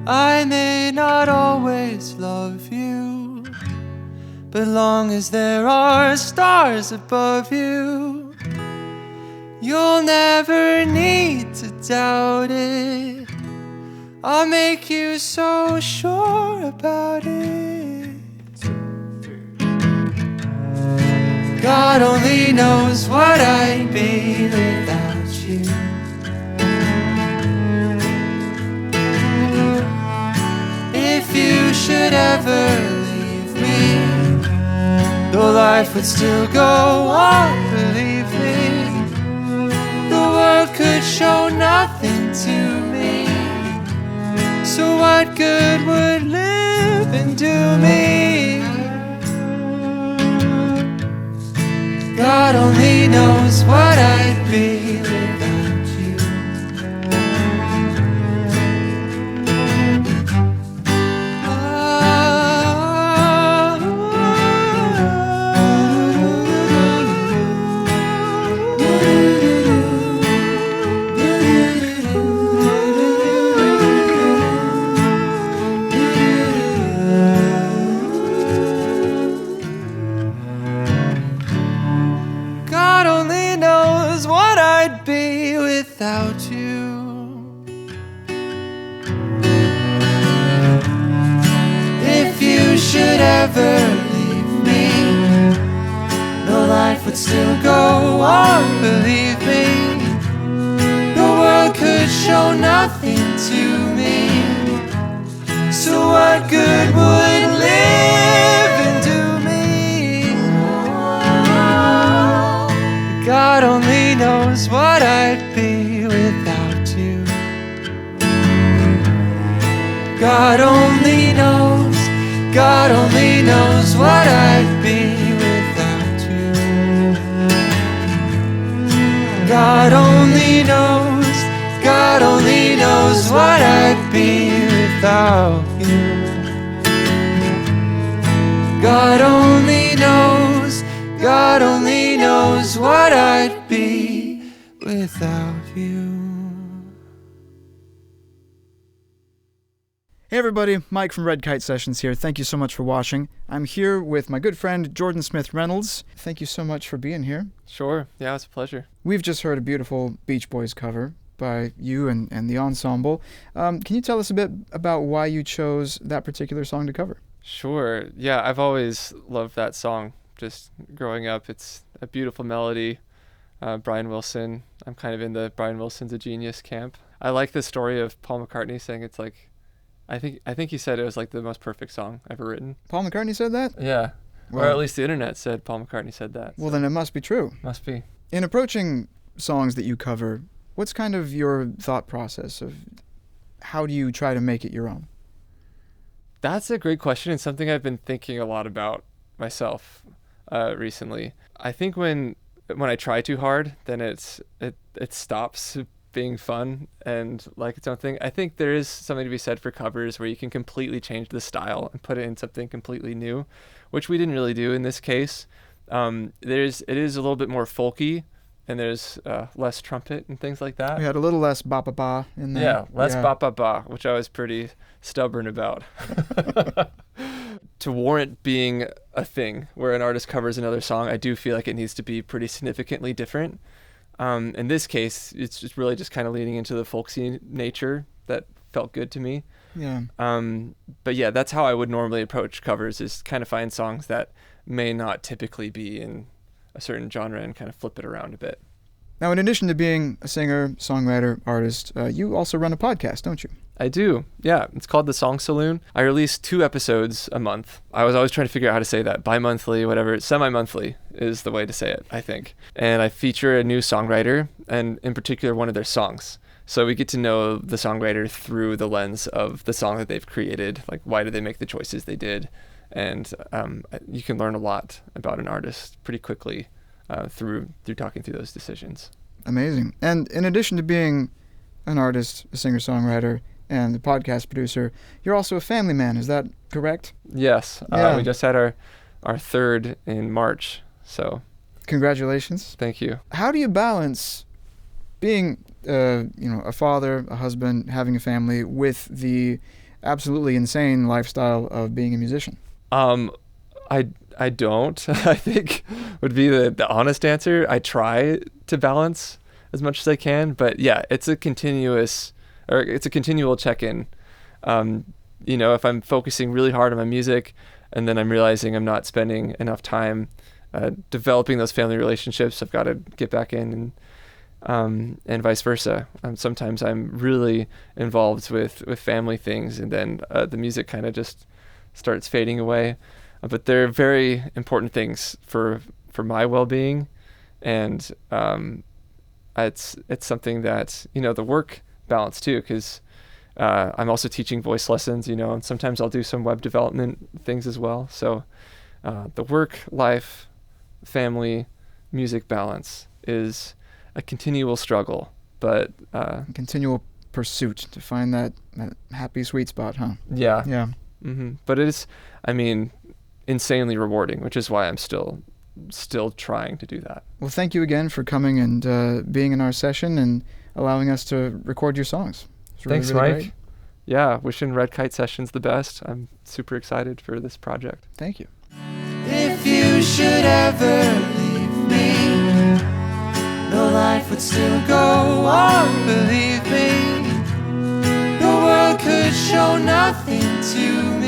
I may not always love you, but long as there are stars above you, you'll never need to doubt it. I'll make you so sure about it. God only knows what I'd be without you. If you should ever leave me, though life would still go on, believe me, the world could show nothing to me. So what good would living do me? God only knows what I'd be without you. God only knows what I'd be without you. If you should ever leave me, no life would still go on, believe me. The world could show nothing to me. So what good would living do me? God only knows what I'd be without you. God only knows, God only knows what I'd be without you. God only knows, God only knows what I'd be without you. God only knows, God only knows what I'd be without you. Hey everybody, Mike from Red Kite Sessions here. Thank you so much for watching. I'm here with my good friend Jordan Smith Reynolds. Thank you so much for being here. Sure. Yeah, it's a pleasure. We've just heard a beautiful Beach Boys cover by you and the ensemble. Can you tell us a bit about why you chose that particular song to cover? Sure. Yeah, I've always loved that song. Just growing up, it's a beautiful melody. Brian Wilson. I'm kind of in the Brian Wilson's a genius camp. I like the story of Paul McCartney saying it's like, I think he said it was like the most perfect song ever written. Paul McCartney said that? Yeah. Well, or at least the internet said Paul McCartney said that. Well, then it must be true. Must be. In approaching songs that you cover, what's kind of your thought process of how do you try to make it your own? That's a great question and something I've been thinking a lot about myself recently. I think when I try too hard, then it stops being fun and like its own thing. I think there is something to be said for covers where you can completely change the style and put it in something completely new, which we didn't really do in this case. It is a little bit more folky, and there's less trumpet and things like that. We had a little less ba-ba-ba in there. Yeah, less ba-ba-ba, which I was pretty stubborn about. To warrant being a thing where an artist covers another song, I do feel like it needs to be pretty significantly different. In this case, it's just really just kind of leaning into the folksy nature that felt good to me. Yeah. But yeah, that's how I would normally approach covers, is kind of find songs that may not typically be in a certain genre and kind of flip it around a bit. Now, in addition to being a singer, songwriter, artist, you also run a podcast, don't you? I do. Yeah. It's called The Song Saloon. I release 2 episodes a month. I was always trying to figure out how to say that. Bi-monthly, whatever. Semi-monthly is the way to say it, I think. And I feature a new songwriter, and in particular, one of their songs. So we get to know the songwriter through the lens of the song that they've created. Like, why did they make the choices they did? And you can learn a lot about an artist pretty quickly through talking through those decisions. Amazing. And in addition to being an artist, a singer-songwriter, and the podcast producer, you're also a family man. Is that correct? Yes. Yeah. We just had our 3rd in March. So congratulations. Thank you. How do you balance being a father, a husband, having a family with the absolutely insane lifestyle of being a musician? I don't. I think would be the honest answer. I try to balance as much as I can, but yeah, it's a continual check-in. If I'm focusing really hard on my music and then I'm realizing I'm not spending enough time developing those family relationships, I've got to get back in, and vice versa. Sometimes I'm really involved with family things, and then the music kind of just starts fading away. But they're very important things for my well-being, and it's something that, the work balance too, because I'm also teaching voice lessons, and sometimes I'll do some web development things as well. So the work, life, family, music balance is a continual struggle, but A continual pursuit to find that happy sweet spot, huh? yeah. Yeah. But it is, insanely rewarding, which is why I'm still trying to do that. Well, thank you again for coming and being in our session and allowing us to record your songs. It's really, Thanks, really Mike. great. Yeah, wishing Red Kite Sessions the best. I'm super excited for this project. Thank you. If you should ever leave me, no life would still go on, believe me. The world could show nothing to me.